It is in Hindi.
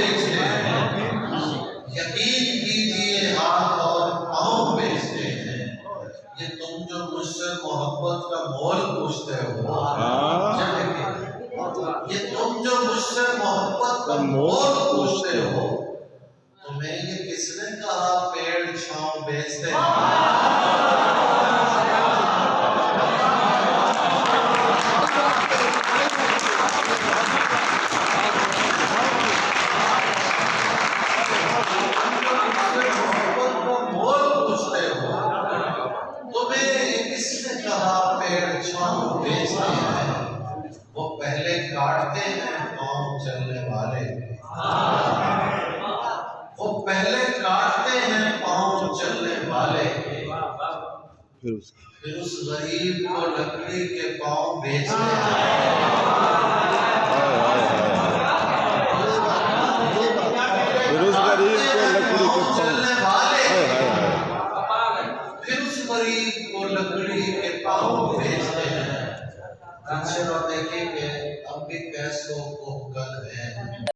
बेचते हैं, यकीन कीजिए हाथ और पाँव बेचते हैं। ये तुम जो मुझसे मोहब्बत का मोल पूछते हो, ये तुम जो मुझसे मोहब्बत का मोल पूछते हो, तुम्हें ये किसने कहा पेड़ छांव बेचते हैं? वो पहले काटते हैं पाँव चलने वाले, वो पहले काटते हैं पाँव चलने वाले, फिर उस गरीब को लकड़ी के पाँव बेचते हैं। फिर उस गरीब को लकड़ी के चलने वाले, फिर उस गरीब को लकड़ी के पाँव बेचते हैं। देखेंगे अब भी पैसों को कल है।